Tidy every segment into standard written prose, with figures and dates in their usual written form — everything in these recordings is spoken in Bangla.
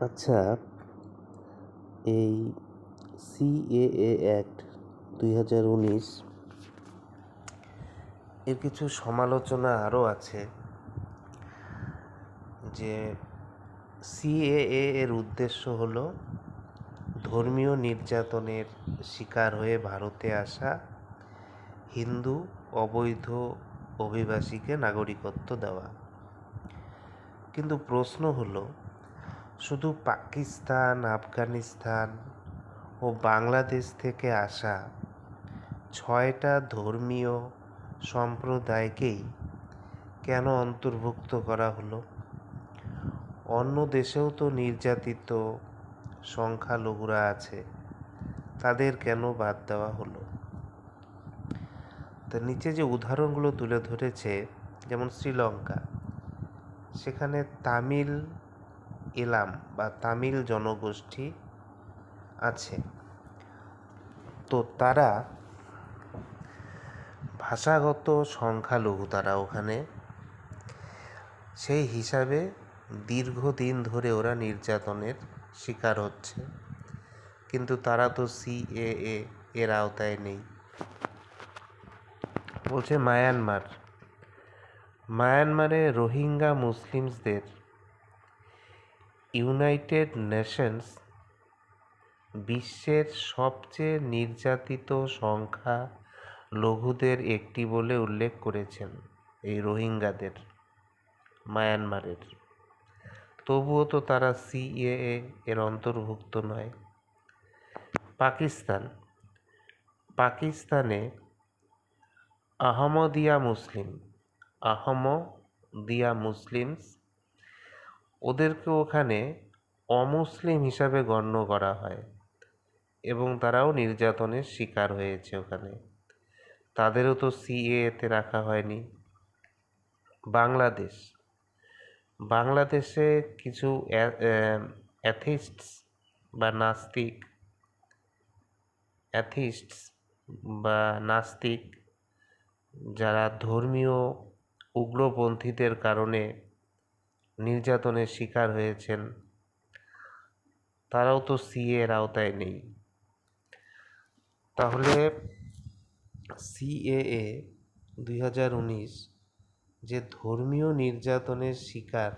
আচ্ছা, এই সিএএ অ্যাক্ট 2019 এর কিছু সমালোচনা আরও আছে। যে সিএএ এর উদ্দেশ্য হলো ধর্মীয় নির্যাতনের শিকার হয়ে ভারতে আসা হিন্দু অবৈধ অভিবাসীকে নাগরিকত্ব দেওয়া। কিন্তু প্রশ্ন হলো, শুধু পাকিস্তান, আফগানিস্তান ও বাংলাদেশ থেকে আসা 6টা ধর্মীয় সম্প্রদায়কেই কেন অন্তর্ভুক্ত করা হলো? অন্য দেশেও তো নির্যাতিত সংখ্যালঘুরা আছে, তাদের কেন বাদ দেওয়া হলো? তো নিচে যে উদাহরণগুলো তুলে ধরেছে, যেমন শ্রীলঙ্কা, সেখানে তামিল এলাম বা তামিল জনগোষ্ঠী আছে। তো তারা ভাষাগত সংখ্যালঘু, তারা ওখানে সেই হিসাবে দীর্ঘদিন ধরে ওরা নির্যাতনের শিকার হচ্ছে, কিন্তু তারা তো সিএএ এর আওতায় নেই। বলছে মায়ানমারে রোহিঙ্গা মুসলিমদের ইউনাইটেড নেশনস বিশ্বের সবচেয়ে নির্যাতিত সংখ্যা লঘুদের একটি বলে উল্লেখ করেছেন এই রোহিঙ্গাদের, মায়ানমারের। তবুও তো তারা সিএএ এর অন্তর্ভুক্ত নয়। পাকিস্তানে আহমদিয়া মুসলিমস, ওদেরকে ওখানে অমুসলিম হিসাবে গণ্য করা হয় এবং তারাও নির্যাতনের শিকার হয়েছে ওখানে, তাদেরও তো সিএএতে রাখা হয়নি। বাংলাদেশে কিছু অ্যাথিস্টস বা নাস্তিক যারা ধর্মীয় উগ্রপন্থীদের কারণে নির্যাতনের শিকার হয়েছেন, তারাও তো সিএ এর আওতায় নেই। তাহলে সিএএ 2019 যে ধর্মীয় নির্যাতনের শিকার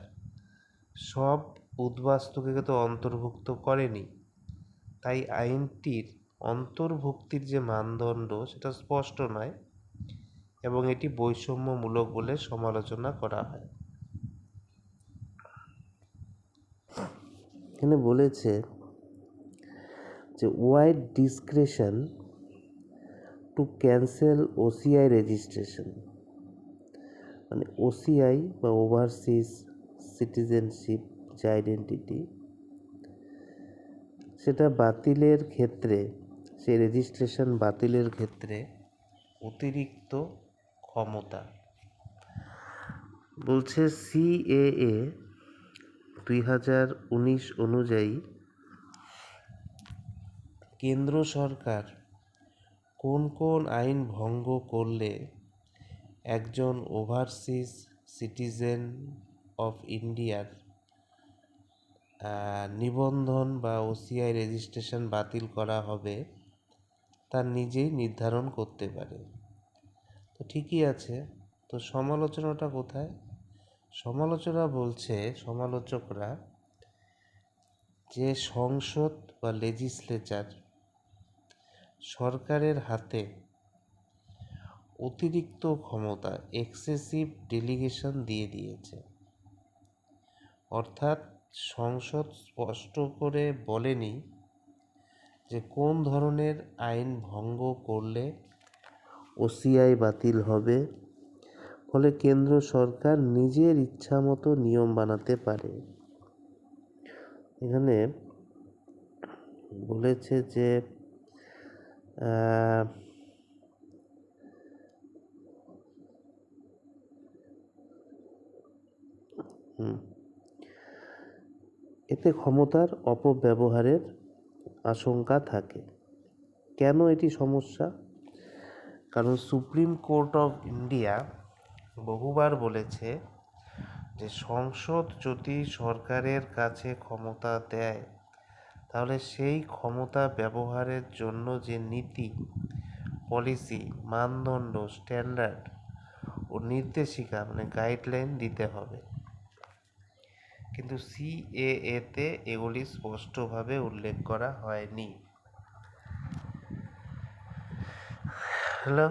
সব উদ্বাস্তুকে তো অন্তর্ভুক্ত করেনি, তাই আইনটির অন্তর্ভুক্তির যে মানদণ্ড সেটা স্পষ্ট নয় এবং এটি বৈষম্যমূলক বলে সমালোচনা করা হয়। এখানে বলেছে যে wide discretion to cancel OCI registration, মানে ওসিআই বা ওভারসিজ সিটিজেনশিপ যে আইডেন্টিটি, সেটা বাতিলের ক্ষেত্রে, সেই রেজিস্ট্রেশন বাতিলের ক্ষেত্রে অতিরিক্ত ক্ষমতা। বলছে সিএএ 2019 অনুযায়ী কেন্দ্র সরকার কোন কোন আইন ভঙ্গ করলে একজন ওভারসিজ সিটিজেন অফ ইন্ডিয়ার নিবন্ধন বা ওসিআই রেজিস্ট্রেশন বাতিল করা হবে তা নিজেই নির্ধারণ করতে পারে। তো ঠিকই আছে, তো সমালোচনাটা কোথায়? সমালোচকরা যে সংসদ বা লেজিসলেচার সরকারের হাতে অতিরিক্ত ক্ষমতা, এক্সেসিভ ডেলিগেশন দিয়ে দিয়েছে। অর্থাৎ সংসদ স্পষ্ট করে বলেনি যে কোন ধরনের আইন ভঙ্গ করলে ওসিআই বাতিল হবে, ফলে কেন্দ্র সরকার নিজের ইচ্ছা মতো নিয়ম বানাতে পারে। এখানে বলেছে যে এতে ক্ষমতার অপব্যবহারের আশঙ্কা থাকে। কেন এটি সমস্যা? কারণ সুপ্রিম কোর্ট অফ ইন্ডিয়া বহুবার বলেছে যে সংসদ যদি সরকারের কাছে ক্ষমতা দেয়, তাহলে সেই ক্ষমতা ব্যবহারের জন্য যে নীতি, পলিসি, মানদণ্ড, স্ট্যান্ডার্ড ও নির্দেশিকা মানে গাইডলাইন দিতে হবে। কিন্তু সিএএতে এগুলি স্পষ্টভাবে উল্লেখ করা হয়নি। হ্যালো,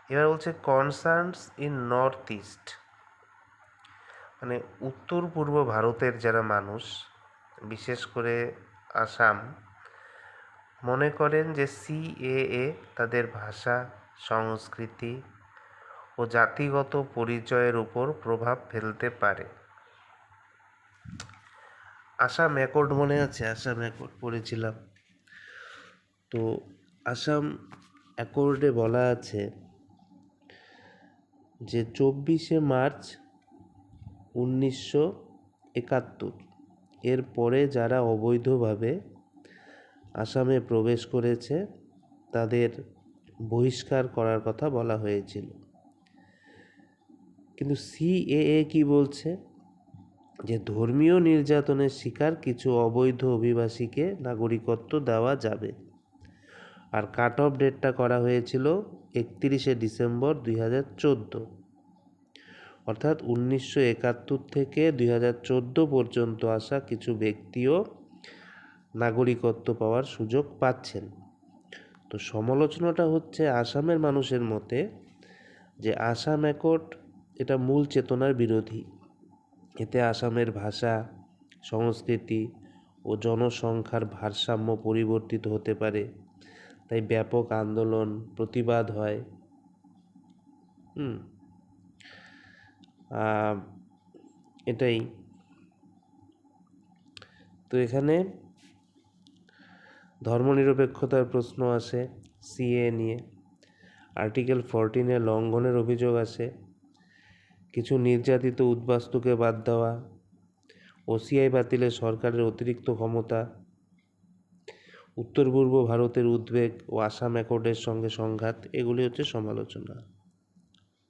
এবার বলছে কনসার্নস ইন নর্থ ইস্ট, মানে উত্তর পূর্ব ভারতের যারা মানুষ, বিশেষ করে আসাম, মনে করেন যে সিএএ তাদের ভাষা, সংস্কৃতি ও জাতিগত পরিচয়ের উপর প্রভাব ফেলতে পারে। আসাম অ্যাকর্ড মনে আছে? আসাম অ্যাকর্ড পড়েছিলাম। তো আসাম অ্যাকর্ডে বলা আছে যে 24 মার্চ 1971 এর পরে যারা অবৈধভাবে আসামে প্রবেশ করেছে তাদের বহিষ্কার করার কথা বলা হয়েছিল। কিন্তু সিএএ কি বলছে? যে ধর্মীয় নির্যাতনের শিকার কিছু অবৈধ অভিবাসীকে নাগরিকত্ব দেওয়া যাবে। আর কাট অফ ডেটটা করা হয়েছিল 31 ডিসেম্বর 2014, অর্থাৎ 1971 থেকে 2014 পর্যন্ত আসা কিছু ব্যক্তিও নাগরিকত্ব পাওয়ার সুযোগ পাচ্ছেন। তো সমালোচনাটা হচ্ছে আসামের মানুষের মতে যে আসাম অ্যাকর্ড এটা মূল চেতনার বিরোধী। এতে আসামের ভাষা, সংস্কৃতি ও জনসংখ্যার ভারসাম্য পরিবর্তিত হতে পারে, তাই ব্যাপক আন্দোলন, প্রতিবাদ হয়। এটাই তো। এখানে ধর্মনিরপেক্ষতার প্রশ্ন আসে সিএ নিয়ে, আর্টিকেল 14 লঙ্ঘনের অভিযোগ আসে, কিছু নির্যাতিত উদ্বাস্তুকে বাদ দেওয়া, ওসিআই বাতিলে সরকারের অতিরিক্ত ক্ষমতা, উত্তর পূর্ব ভারতের উদ্বেগ ও আসাম অ্যাকর্ডের সঙ্গে সংঘাত, এগুলি হচ্ছে সমালোচনা।